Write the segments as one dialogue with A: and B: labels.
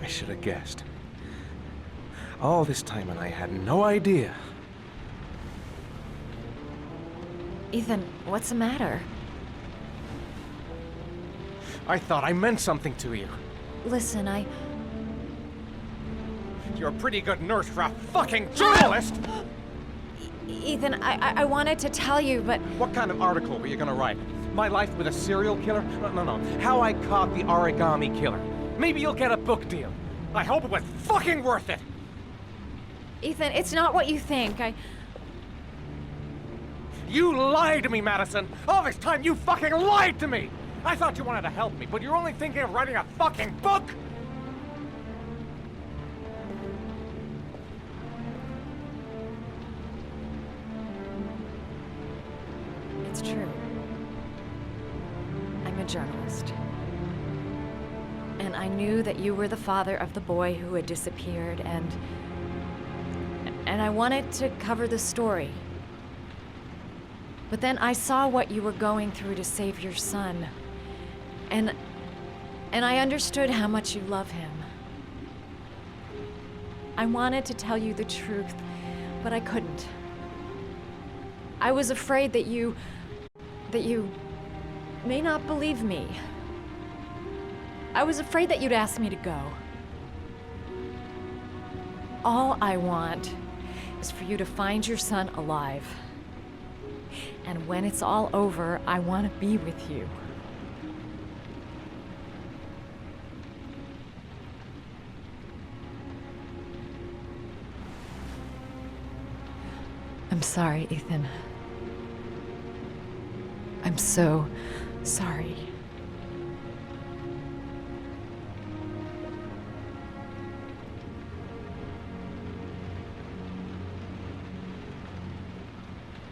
A: I should have guessed. All this time and I had no idea.
B: Ethan, what's the matter?
A: I thought I meant something to you.
B: Listen,
A: You're a pretty good nurse for a fucking journalist!
B: Ethan, I wanted to tell you, but...
A: What kind of article were you gonna write? My life with a serial killer? No. How I caught the origami killer. Maybe you'll get a book deal. I hope it was fucking worth it!
B: Ethan, it's not what you think.
A: You lied to me, Madison! All this time you fucking lied to me! I thought you wanted to help me, but you're only thinking of writing a fucking book!
B: It's true. I'm a journalist. And I knew that you were the father of the boy who had disappeared, and I wanted to cover the story. But then I saw what you were going through to save your son. And I understood how much you love him. I wanted to tell you the truth, but I couldn't. I was afraid that you may not believe me. I was afraid that you'd ask me to go. All I want is for you to find your son alive. And when it's all over, I want to be with you. I'm sorry, Ethan. I'm so sorry.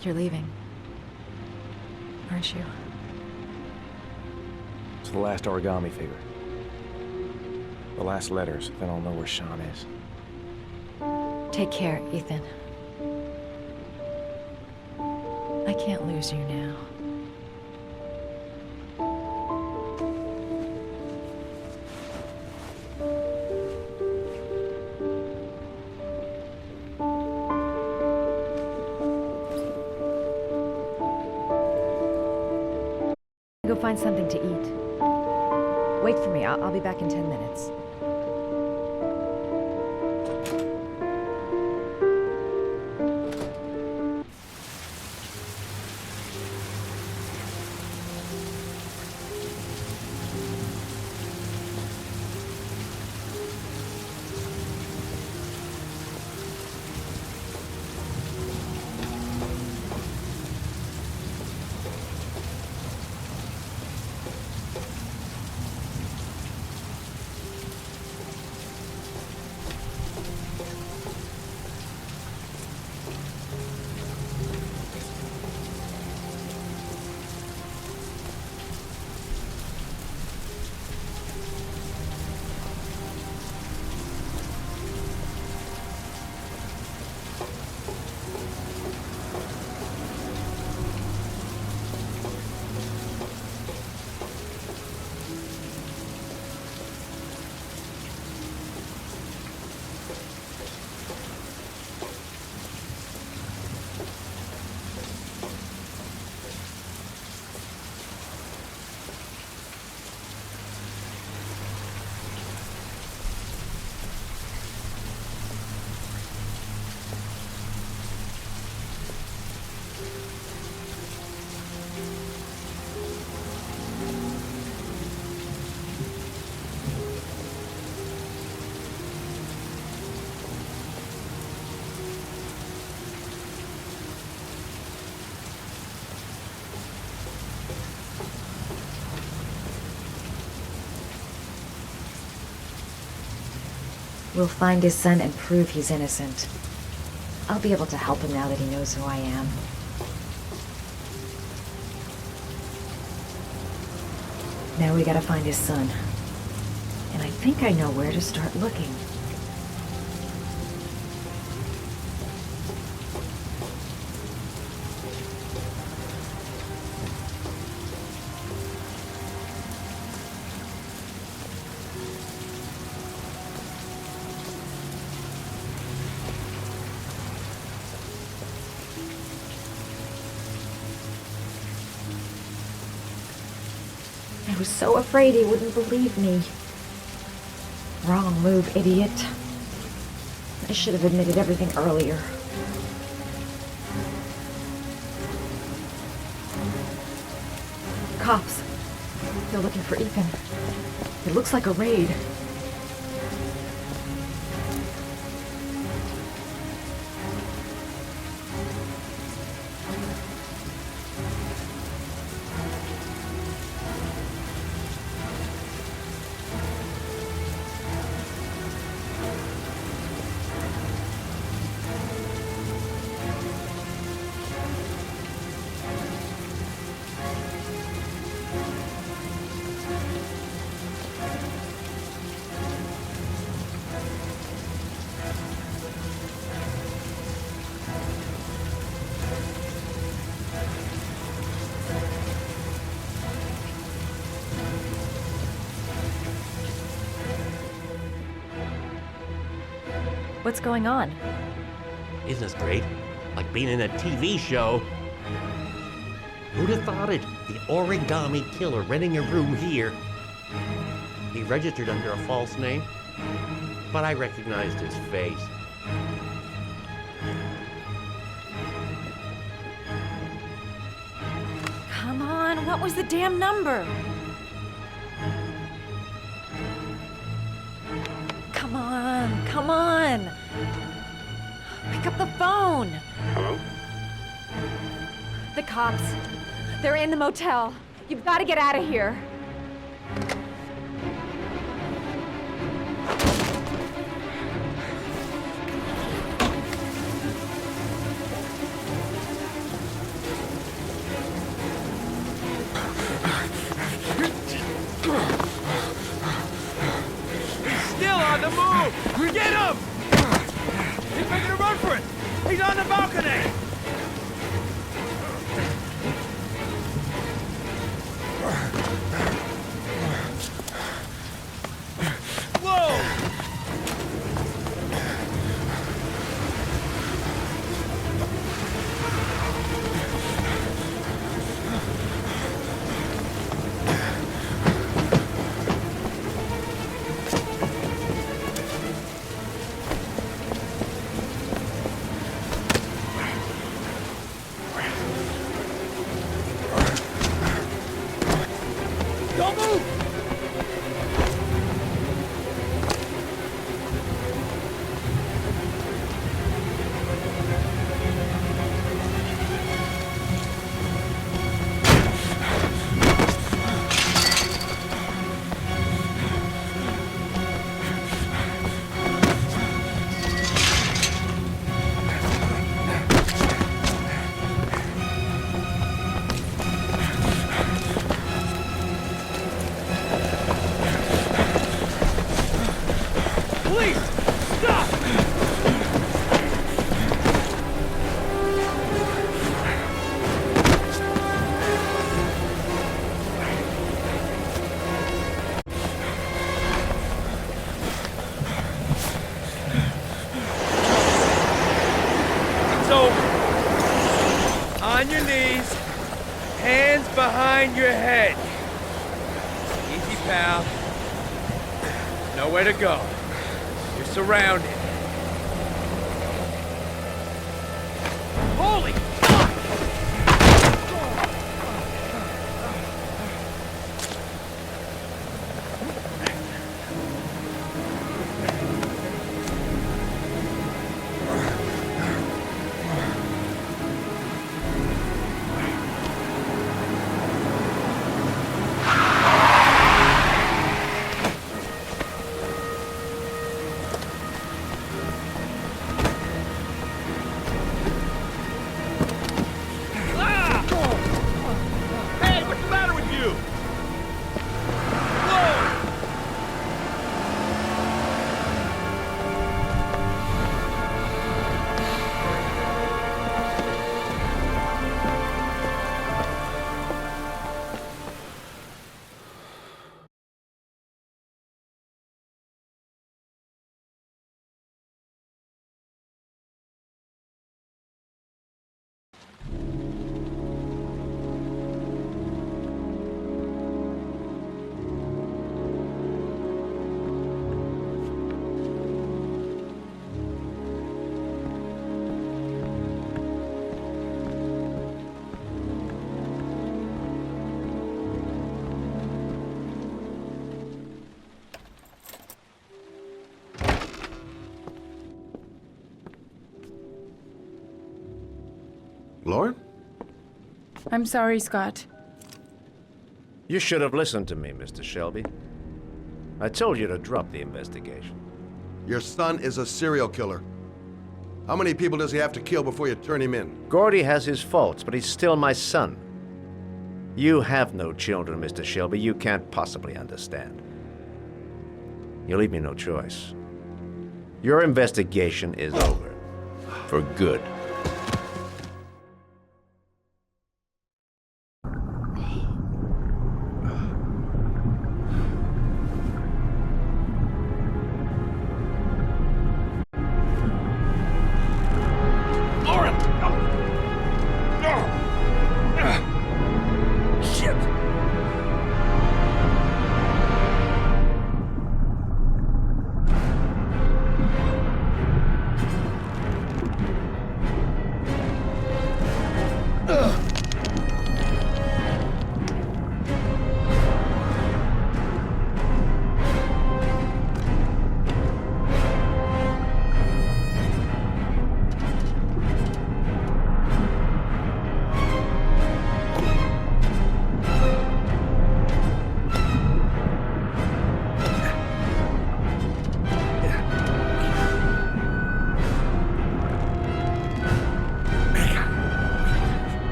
B: You're leaving, aren't you?
A: It's the last origami figure. The last letters, then I'll know where Sean is.
B: Take care, Ethan. I can't lose you now. Go find something to eat. Wait for me. I'll be back in 10 minutes. We'll find his son and prove he's innocent. I'll be able to help him now that he knows who I am. Now we gotta find his son. And I think I know where to start looking. was so afraid he wouldn't believe me. Wrong move, idiot. I should have admitted everything earlier. Cops. They're looking for Ethan. It looks like a raid. What's going on?
C: Isn't this great? Like being in a TV show. Who'd have thought it? The Origami Killer renting a room here. He registered under a false name, but I recognized his face.
B: Come on, what was the damn number? Come on. Pick up the phone.
D: Hello?
B: The cops. They're in the motel. You've got to get out of here.
E: Still on the move! Get him! He's making a run for it! He's on the balcony! Whoa! Don't move! Police! Stop! It's over. On your knees, hands behind your head. Easy, pal. Nowhere to go. You're surrounded. Holy fuck!
D: Lauren?
F: I'm sorry, Scott.
G: You should have listened to me, Mr. Shelby. I told you to drop the investigation.
D: Your son is a serial killer. How many people does he have to kill before you turn him in?
G: Gordy has his faults, but he's still my son. You have no children, Mr. Shelby. You can't possibly understand. You leave me no choice. Your investigation is over. For good.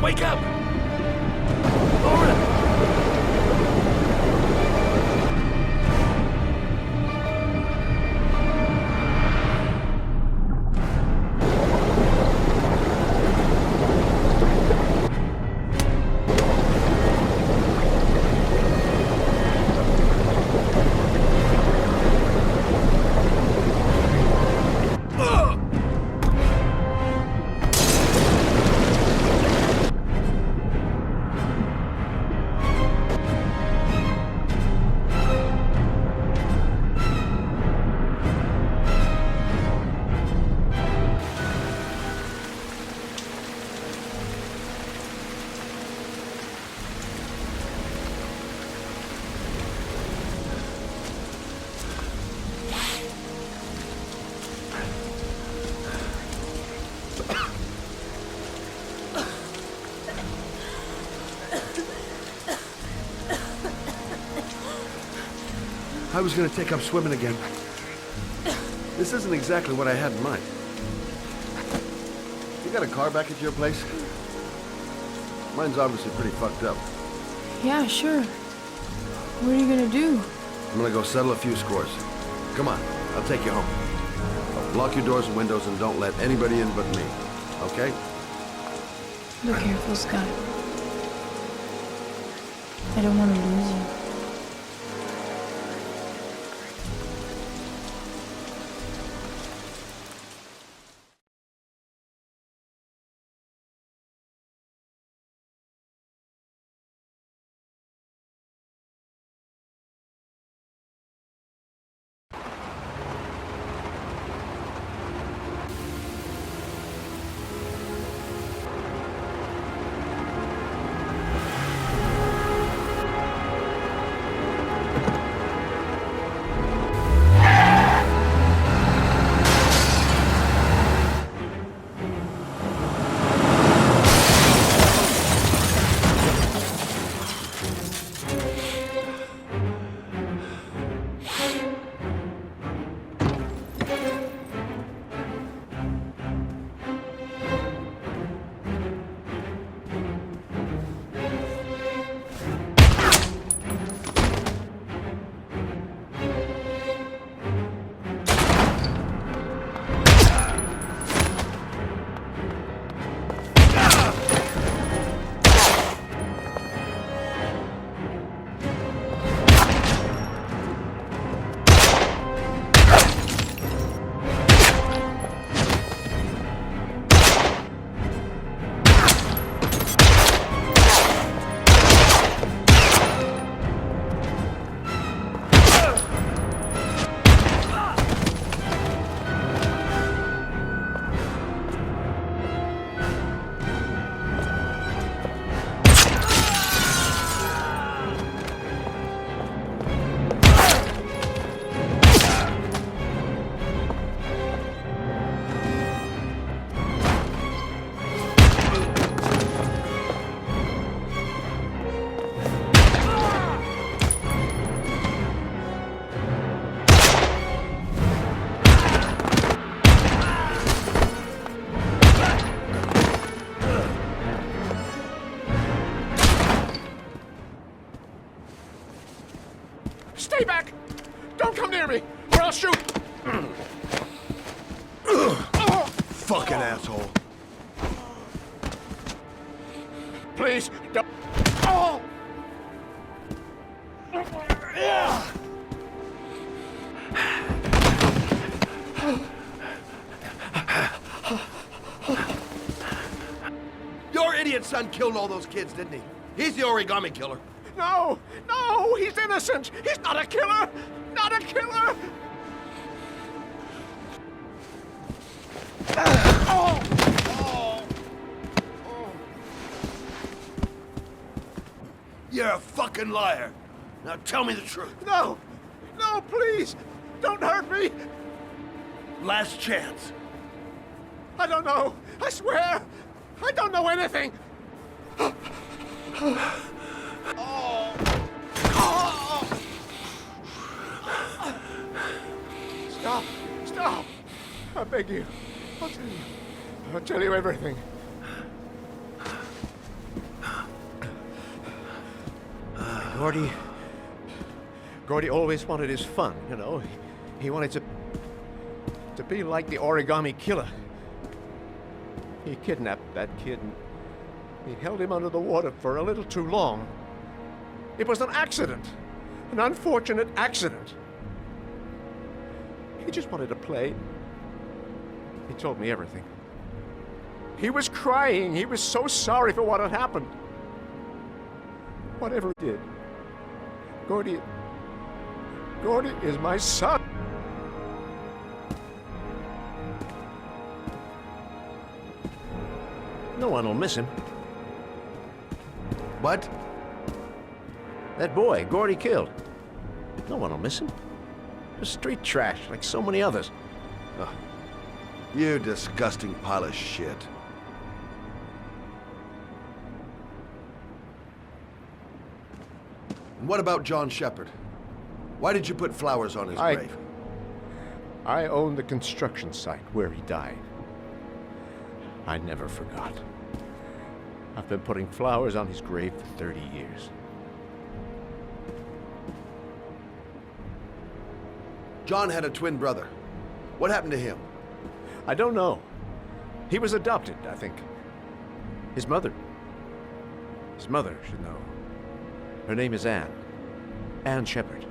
E: Wake up! Lauren!
D: I was gonna take up swimming again. This isn't exactly what I had in mind. You got a car back at your place? Mine's obviously pretty fucked up.
F: Yeah, sure. What are you gonna do?
D: I'm gonna go settle a few scores. Come on, I'll take you home. Lock your doors and windows and don't let anybody in but me. Okay?
F: Be careful, Scott. I don't want to lose you.
A: Stay back! Don't come near me, or I'll shoot!
D: Fucking asshole.
A: Please, don't... Oh!
D: Your idiot son killed all those kids, didn't he? He's the origami killer.
A: No! No! He's innocent! He's not a killer! Not a killer!
D: You're a fucking liar. Now tell me the truth.
A: No! No, please! Don't hurt me!
D: Last chance.
A: I don't know! I swear! I don't know anything! Stop! Stop! I beg you. I'll tell you. I'll tell you everything.
G: Gordy always wanted his fun, you know. He wanted to be like the origami killer. He kidnapped that kid and he held him under the water for a little too long. It was an accident. An unfortunate accident. He just wanted to play. He told me everything. He was crying. He was so sorry for what had happened. Whatever he did, Gordy is my son. No one will miss him.
D: What?
G: That boy, Gordy killed. No one will miss him. Just street trash, like so many others.
D: You disgusting pile of shit. And what about John Shepard? Why did you put flowers on his grave?
G: I own the construction site where he died. I never forgot. I've been putting flowers on his grave for 30 years.
D: John had a twin brother. What happened to him?
G: I don't know. He was adopted, I think. His mother should know. Her name is Anne. Anne Shepard.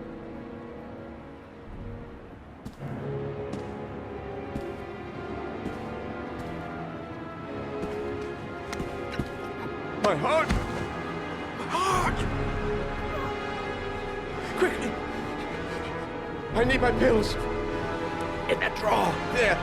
A: My heart! My heart! Quickly! I need my pills. In that drawer. There.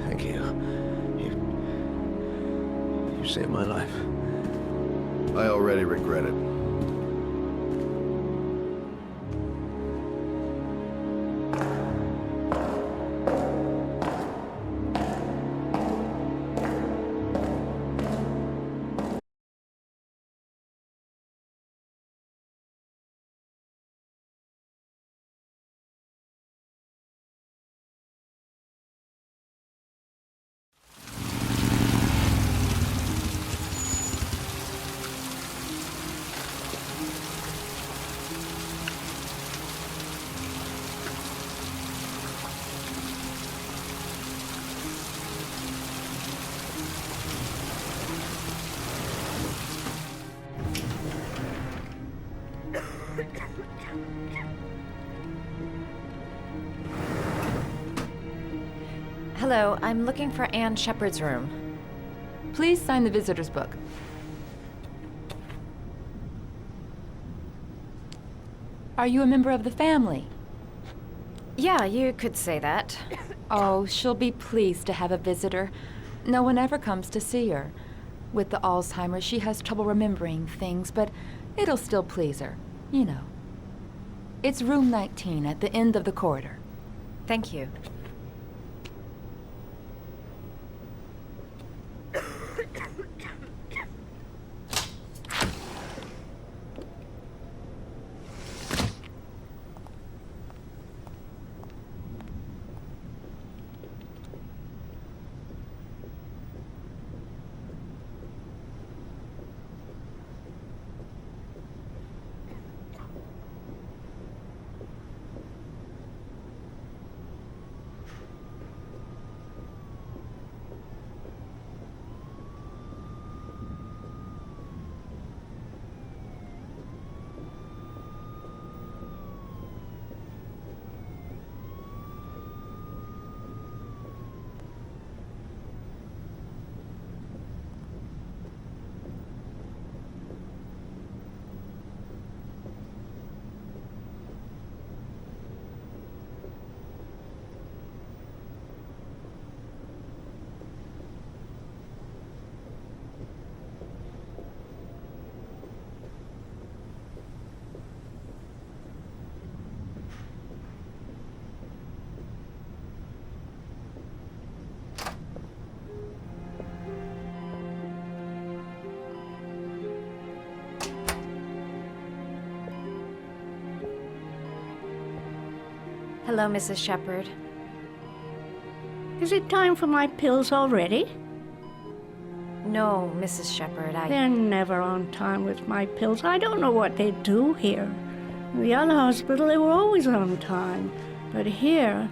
G: Thank you. You saved my life.
D: I already regret it.
B: Hello, I'm looking for Anne Shepard's room.
H: Please sign the visitor's book. Are you a member of the family?
B: Yeah, you could say that.
H: Oh, she'll be pleased to have a visitor. No one ever comes to see her. With the Alzheimer's, she has trouble remembering things, but it'll still please her. You know. It's room 19 at the end of the corridor.
B: Thank you. Hello, Mrs. Shepherd.
I: Is it time for my pills already?
B: No, Mrs. Shepherd,
I: They're never on time with my pills. I don't know what they do here. In the other hospital, they were always on time. But here...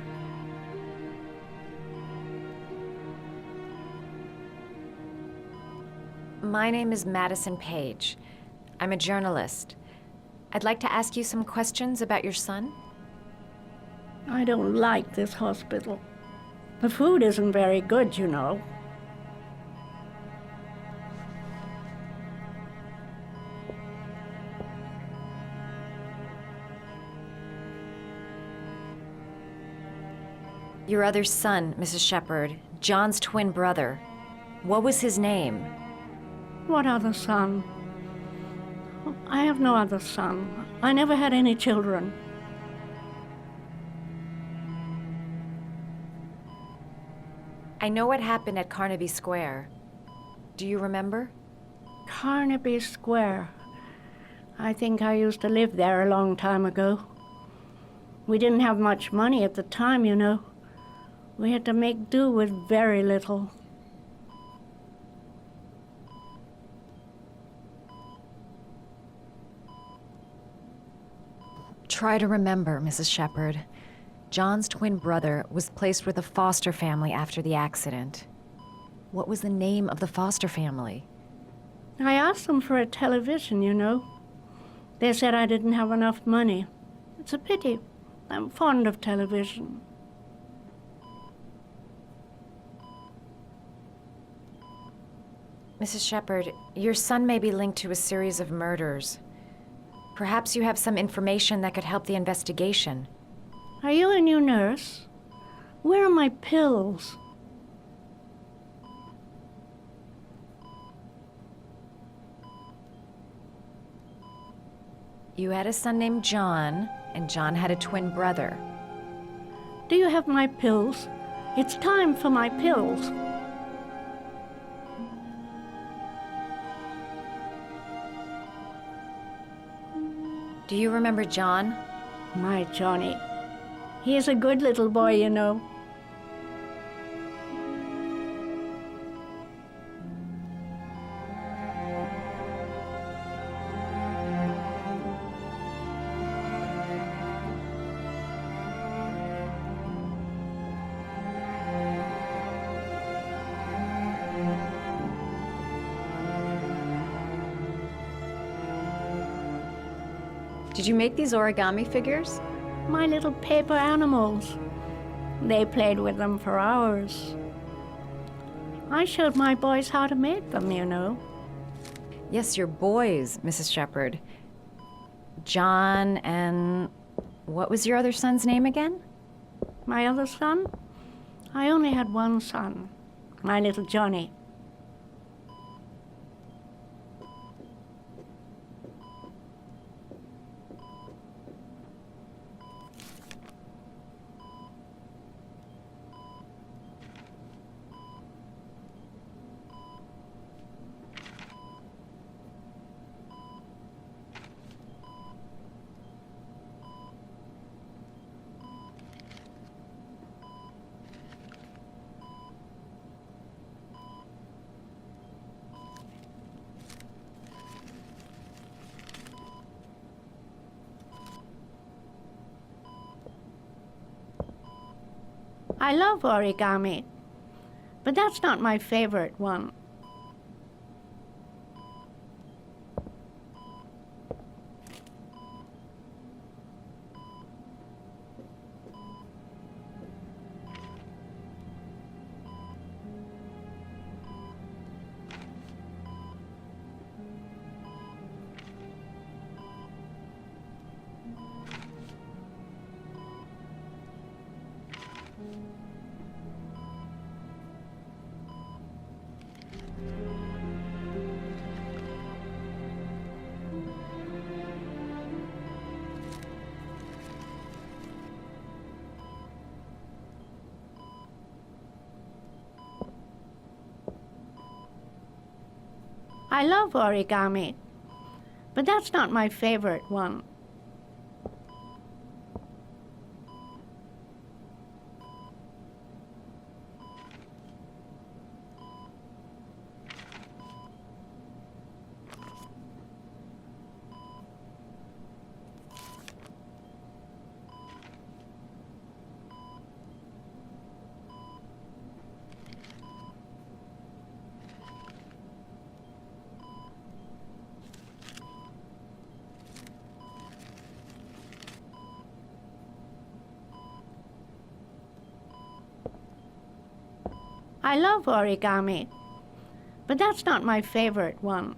B: My name is Madison Page. I'm a journalist. I'd like to ask you some questions about your son.
I: I don't like this hospital. The food isn't very good, you know.
B: Your other son, Mrs. Shepherd, John's twin brother. What was his name?
I: What other son? I have no other son. I never had any children.
B: I know what happened at Carnaby Square. Do you remember?
I: Carnaby Square. I think I used to live there a long time ago. We didn't have much money at the time, you know. We had to make do with very little.
B: Try to remember, Mrs. Shepherd. John's twin brother was placed with a foster family after the accident. What was the name of the foster family?
I: I asked them for a television, you know. They said I didn't have enough money. It's a pity. I'm fond of television.
B: Mrs. Shepherd, your son may be linked to a series of murders. Perhaps you have some information that could help the investigation.
I: Are you a new nurse? Where are my pills?
B: You had a son named John, and John had a twin brother.
I: Do you have my pills? It's time for my pills.
B: Do you remember John?
I: My Johnny. He is a good little boy, you know.
B: Did you make these origami figures?
I: My little paper animals. They played with them for hours. I showed my boys how to make them, you know.
B: Yes, your boys, Mrs. Shepherd. John and... what was your other son's name again?
I: My other son? I only had one son, my little Johnny. I love origami, but that's not my favorite one. I love origami, but that's not my favorite one. I love origami, but that's not my favorite one.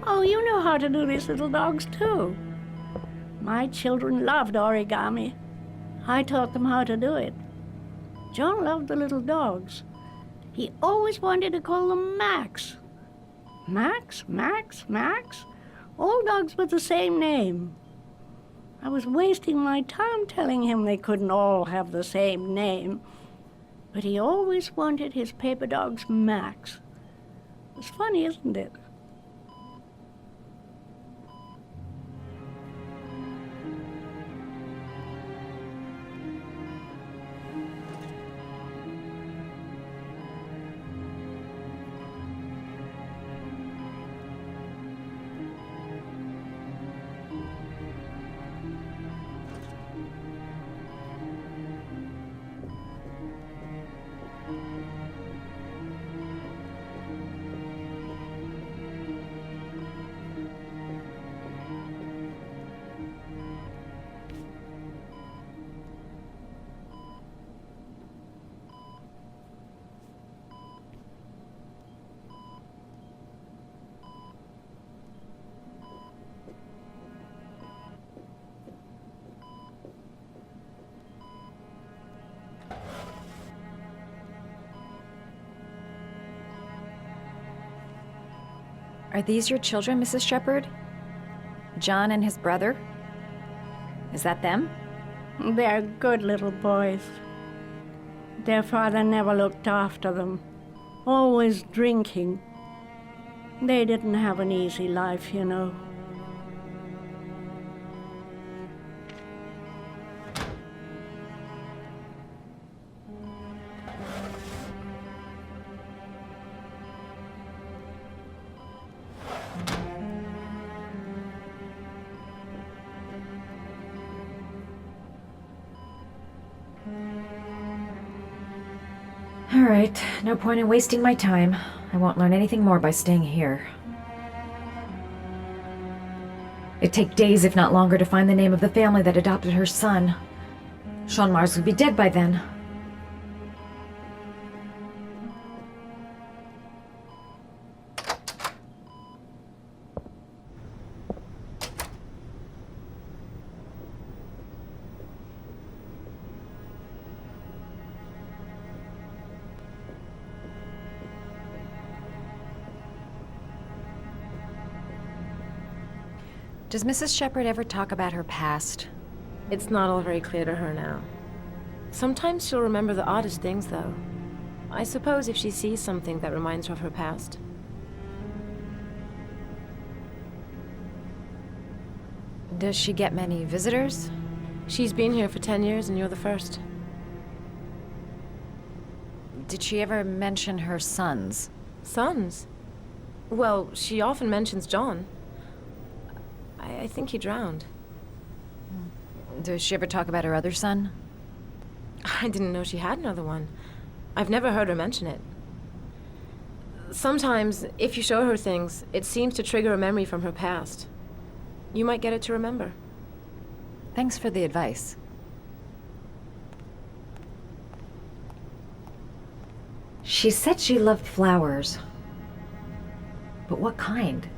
I: Oh, you know how to do these little dogs, too. My children loved origami. I taught them how to do it. John loved the little dogs. He always wanted to call them Max. Max, Max, Max? All dogs with the same name. I was wasting my time telling him they couldn't all have the same name. But he always wanted his paper dogs Max. It's funny, isn't it?
B: Are these your children, Mrs. Shepherd? John and his brother? Is that them?
I: They're good little boys. Their father never looked after them, always drinking. They didn't have an easy life, you know.
B: All right, no point in wasting my time. I won't learn anything more by staying here. It'd take days, if not longer, to find the name of the family that adopted her son. Sean Mars would be dead by then. Does Mrs. Shepherd ever talk about her past?
F: It's not all very clear to her now. Sometimes she'll remember the oddest things, though. I suppose if she sees something that reminds her of her past.
B: Does she get many visitors?
F: She's been here for 10 years and you're the first.
B: Did she ever mention her sons?
F: Sons? Well, she often mentions John. I think he drowned.
B: Does she ever talk about her other son?
F: I didn't know she had another one. I've never heard her mention it. Sometimes, if you show her things, it seems to trigger a memory from her past. You might get it to remember.
B: Thanks for the advice. She said she loved flowers. But what kind?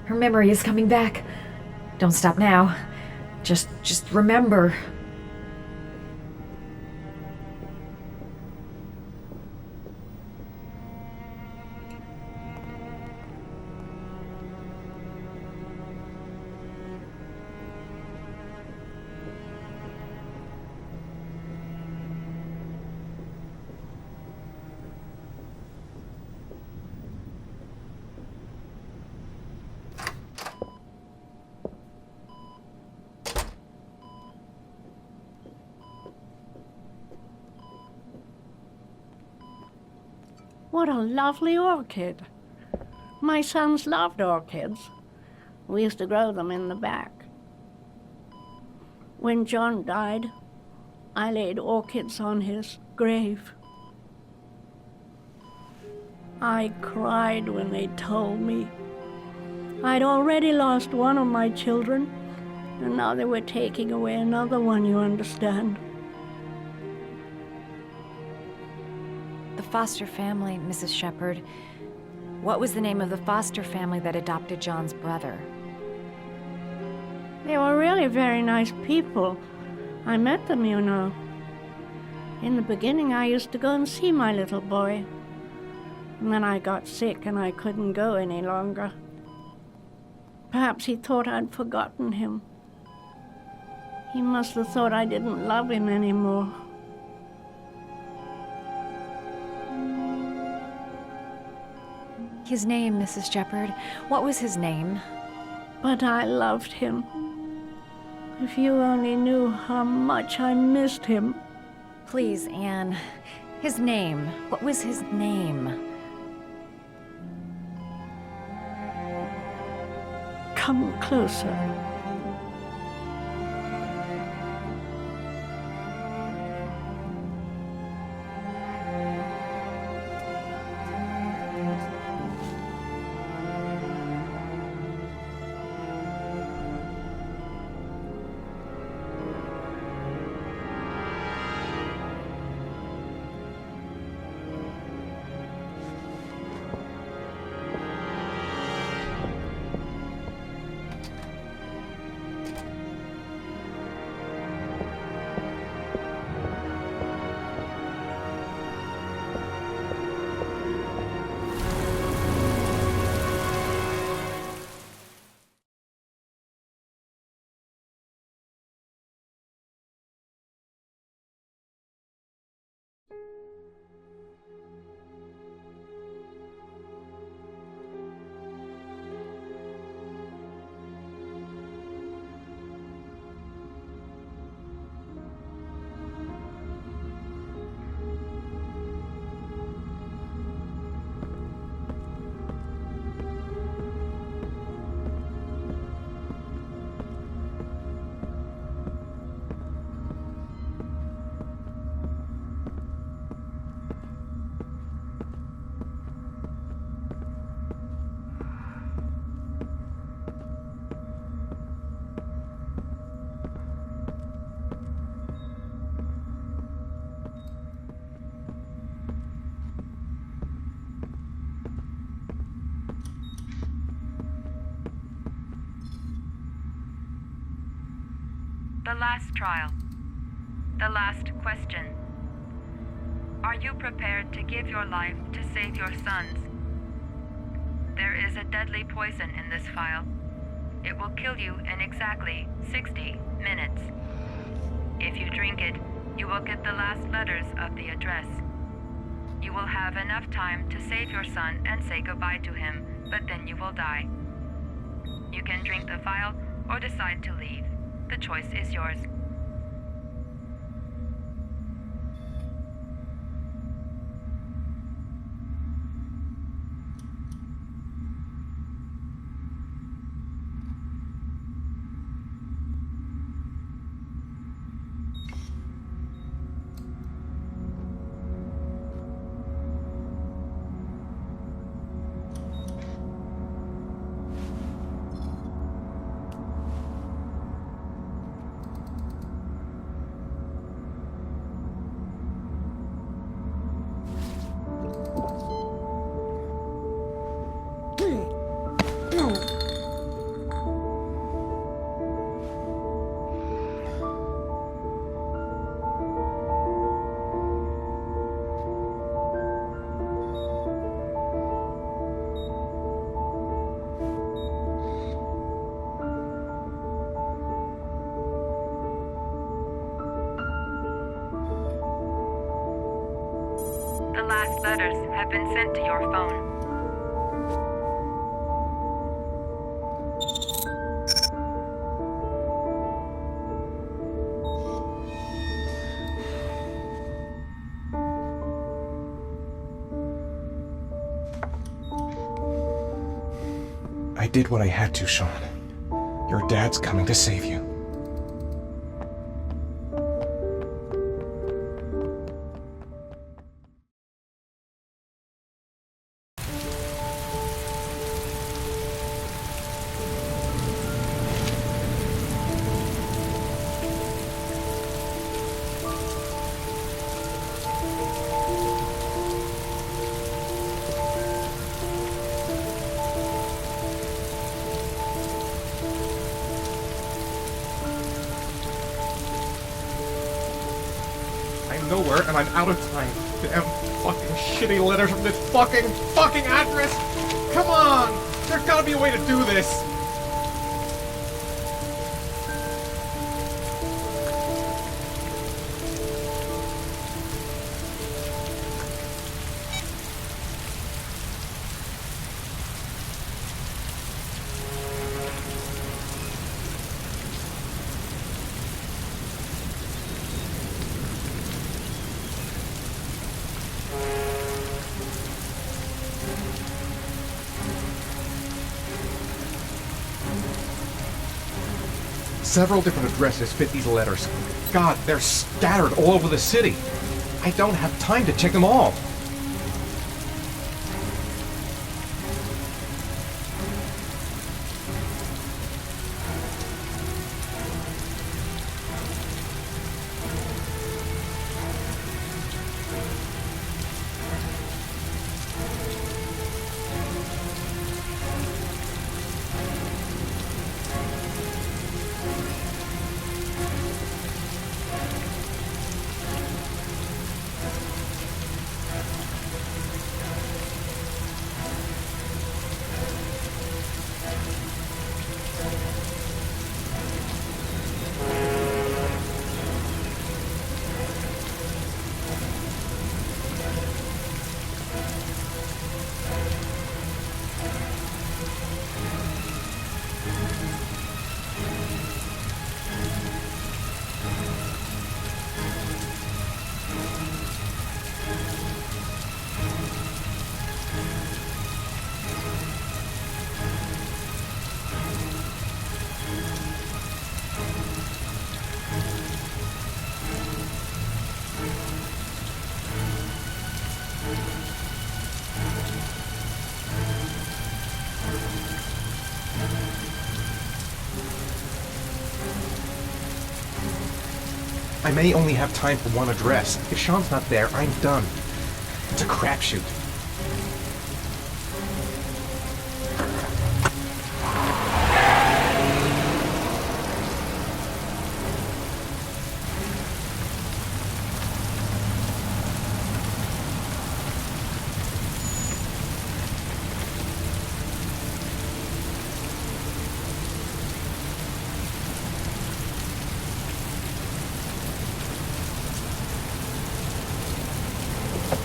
B: Her memory is coming back. Don't stop now. Just remember.
I: What a lovely orchid. My sons loved orchids. We used to grow them in the back. When John died, I laid orchids on his grave. I cried when they told me. I'd already lost one of my children, and now they were taking away another one, you understand.
B: The foster family, Mrs. Shepherd. What was the name of the foster family that adopted John's brother?
I: They were really very nice people. I met them, you know. In the beginning, I used to go and see my little boy. And then I got sick and I couldn't go any longer. Perhaps he thought I'd forgotten him. He must have thought I didn't love him anymore.
B: His name, Mrs. Shepherd. What was his name?
I: But I loved him. If you only knew how much I missed him.
B: Please, Anne. His name. What was his name?
I: Come closer.
H: The last trial. The last question. Are you prepared to give your life to save your sons? There is a deadly poison in this vial. It will kill you in exactly 60 minutes. If you drink it, you will get the last letters of the address. You will have enough time to save your son and say goodbye to him, but then you will die. You can drink the vial or decide to leave. The choice is yours. The last letters have been sent to your phone.
A: I did what I had to, Sean. Your dad's coming to save you. I'm nowhere and I'm out of time. Damn fucking shitty letters from this fucking address! Come on! There's gotta be a way to do this! Several different addresses fit these letters. God, they're scattered all over the city. I don't have time to check them all. I may only have time for one address. If Sean's not there, I'm done. It's a crapshoot.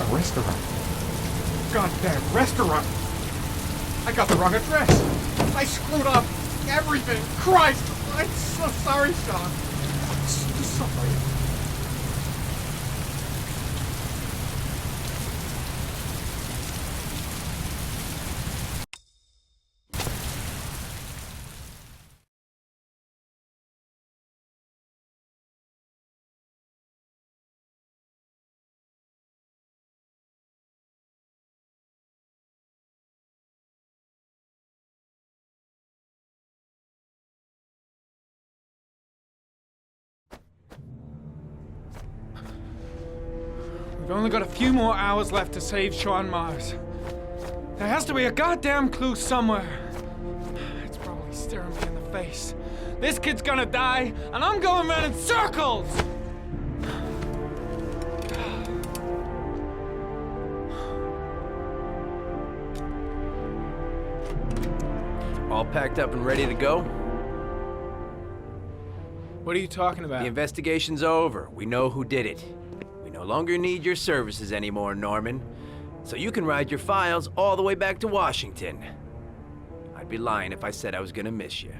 A: A restaurant. Goddamn restaurant! I got the wrong address! I screwed up everything! Christ! I'm so sorry, Sean! I'm so sorry. We've only got a few more hours left to save Sean Mars. There has to be a goddamn clue somewhere. It's probably staring me in the face. This kid's gonna die, and I'm going around in circles!
E: All packed up and ready to go?
A: What are you talking about?
E: The investigation's over. We know who did it. We no longer need your services anymore, Norman. So you can ride your files all the way back to Washington. I'd be lying if I said I was gonna miss you.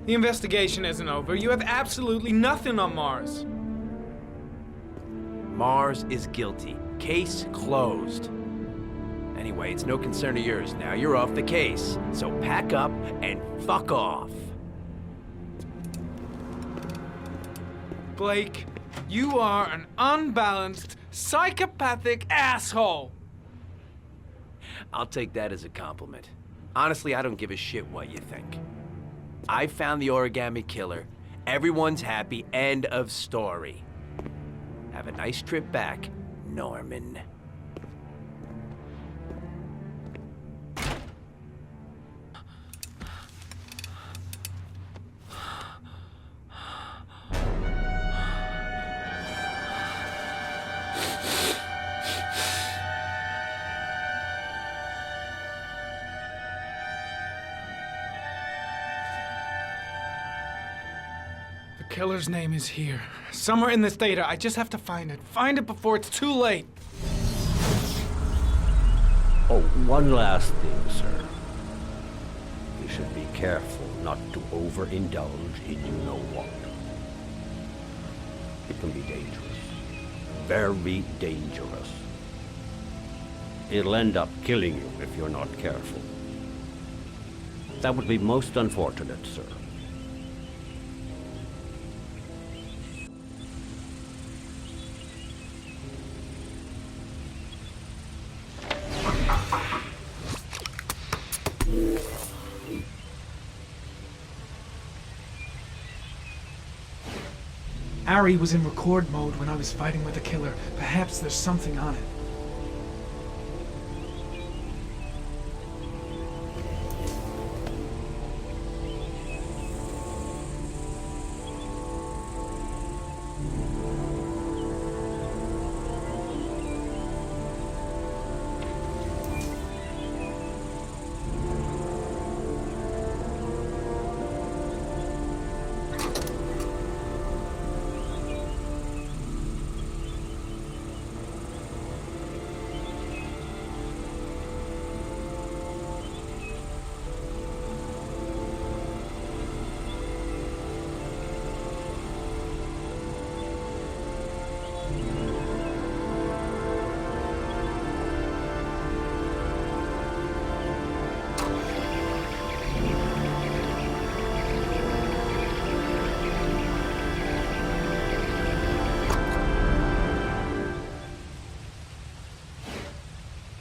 A: The investigation isn't over. You have absolutely nothing on Mars.
E: Mars is guilty. Case closed. Anyway, it's no concern of yours now. You're off the case. So pack up and fuck off.
A: Blake, you are an unbalanced, psychopathic asshole!
E: I'll take that as a compliment. Honestly, I don't give a shit what you think. I found the origami killer. Everyone's happy. End of story. Have a nice trip back, Norman.
A: The killer's name is here. Somewhere in this data. I just have to find it. Find it before it's too late.
J: Oh, one last thing, sir. You should be careful not to overindulge in you know what. It can be dangerous. Very dangerous. It'll end up killing you if you're not careful. That would be most unfortunate, sir.
A: Ari was in record mode when I was fighting with the killer. Perhaps there's something on it.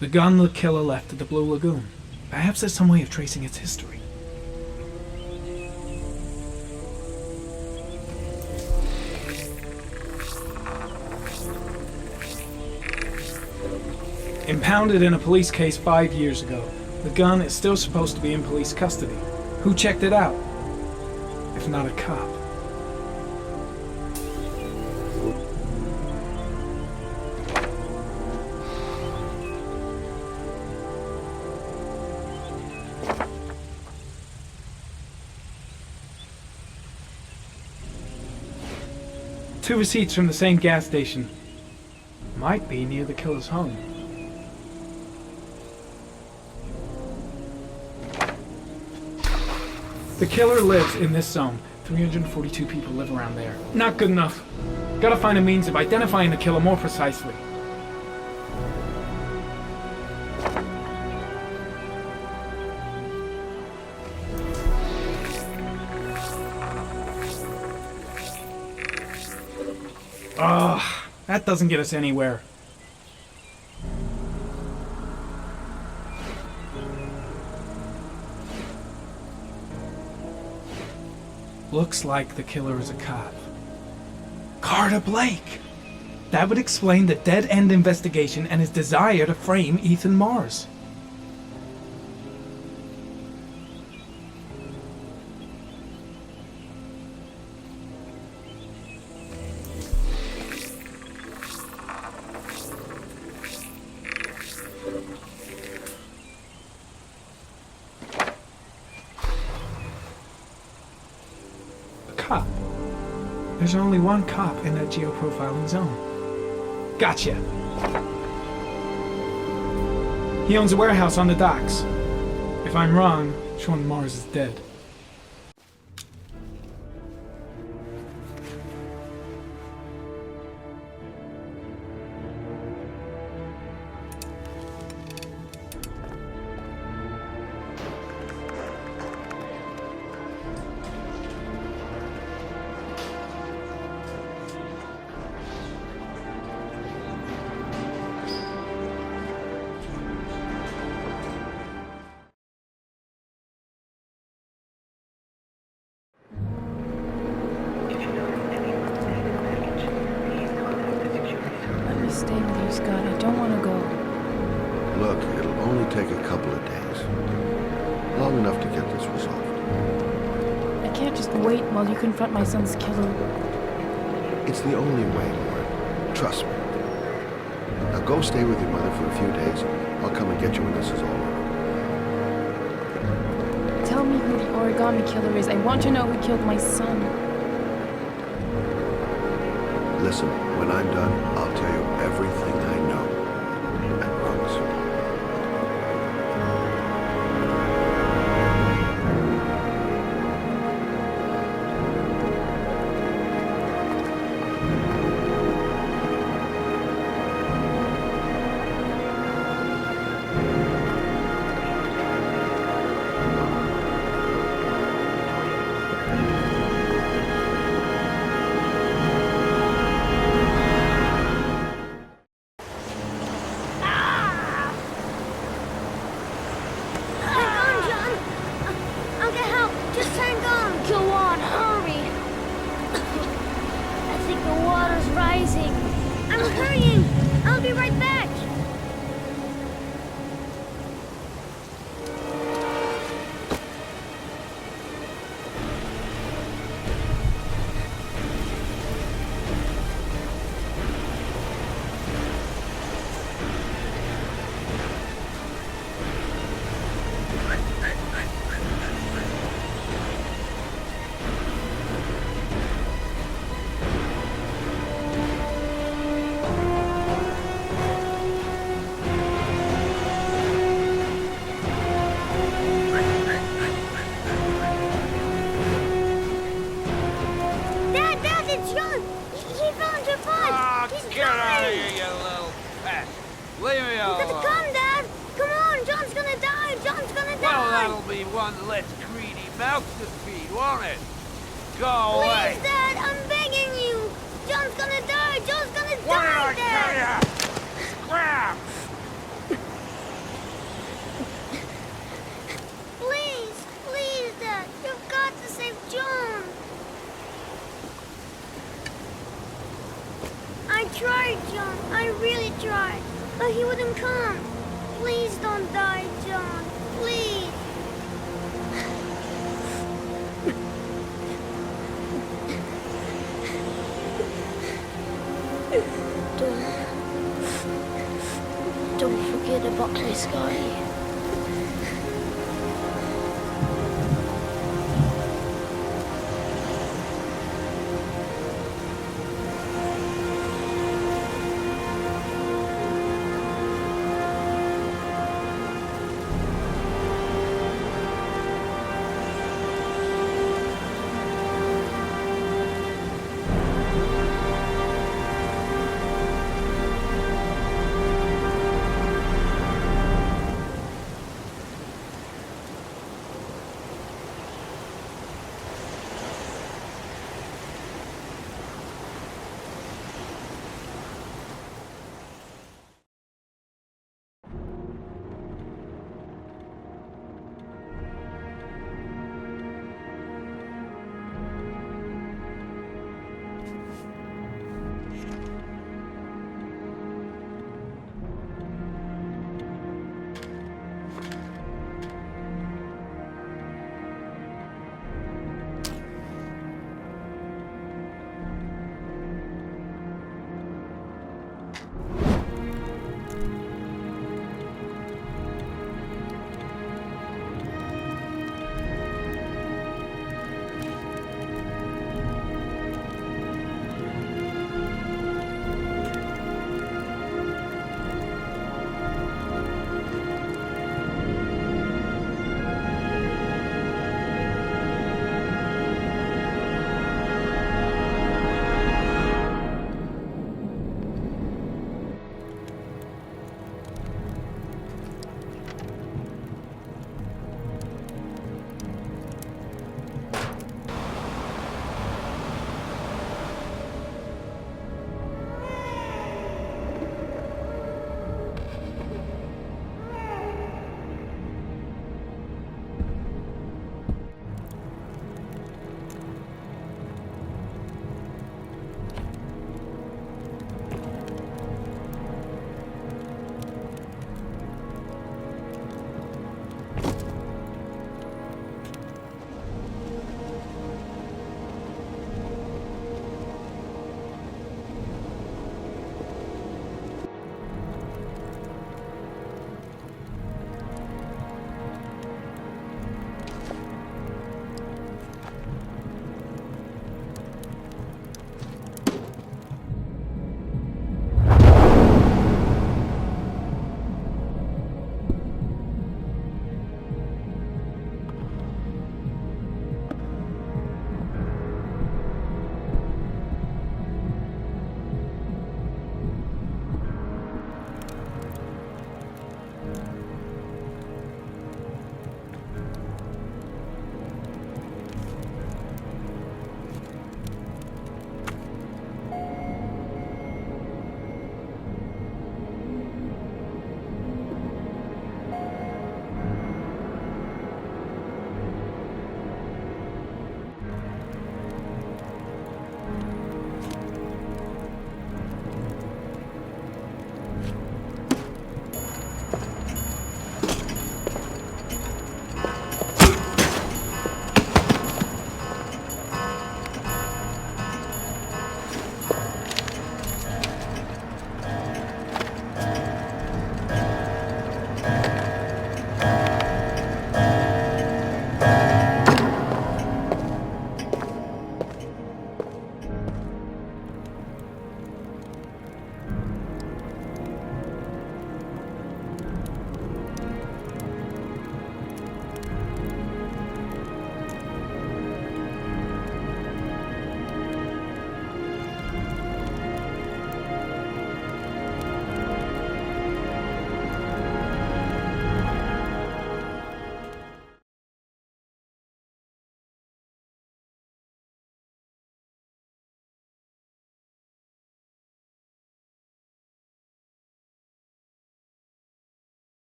A: The gun the killer left at the Blue Lagoon. Perhaps there's some way of tracing its history. Impounded in a police case 5 years ago, the gun is still supposed to be in police custody. Who checked it out? If not a cop. Two receipts from the same gas station. Might be near the killer's home. The killer lives in this zone. 342 people live around there. Not good enough. Gotta find a means of identifying the killer more precisely. Ugh, that doesn't get us anywhere. Looks like the killer is a cop. Carter Blake! That would explain the dead-end investigation and his desire to frame Ethan Mars. Cop. There's only one cop in that geoprofiling zone. Gotcha. He owns a warehouse on the docks. If I'm wrong, Sean Mars is dead.
D: long enough to get this resolved.
F: I can't just wait while you confront my son's killer.
D: It's the only way, Lauren. Trust me. Now go stay with your mother for a few days. I'll come and get you when this is all over.
F: Tell me who the origami killer is. I want to know who killed my son.
D: Listen, when I'm done, I'll tell you everything I know. I promise.
E: One less greedy mouth to feed, won't it? Go away!
K: Please, Dad, I'm begging you! John's gonna die! John's gonna
E: What
K: die,
E: did I
K: Dad!
E: tell ya? Scram!
K: Please, please, Dad, you've got to save John! I tried, John, I really tried, but he wouldn't come. Please don't die, John, please. Don't forget about this guy.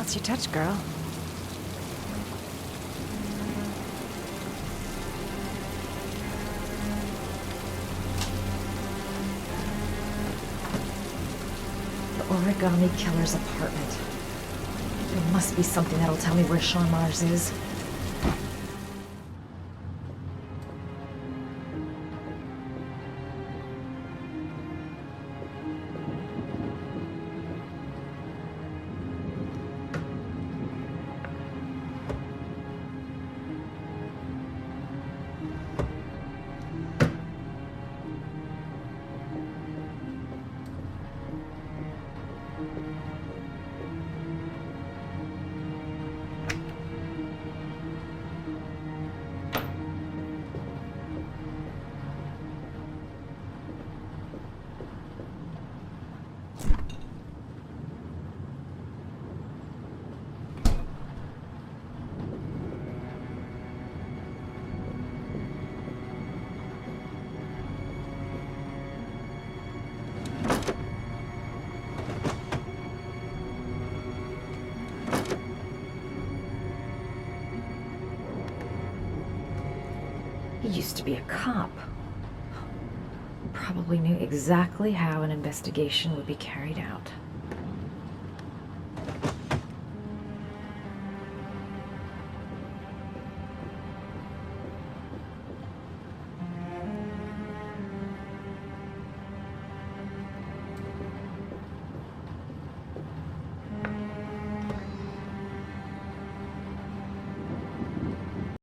B: spots you touch, girl. The Origami Killer's apartment. There must be something that'll tell me where Sean Mars is. He used to be a cop. Probably knew exactly how an investigation would be carried out.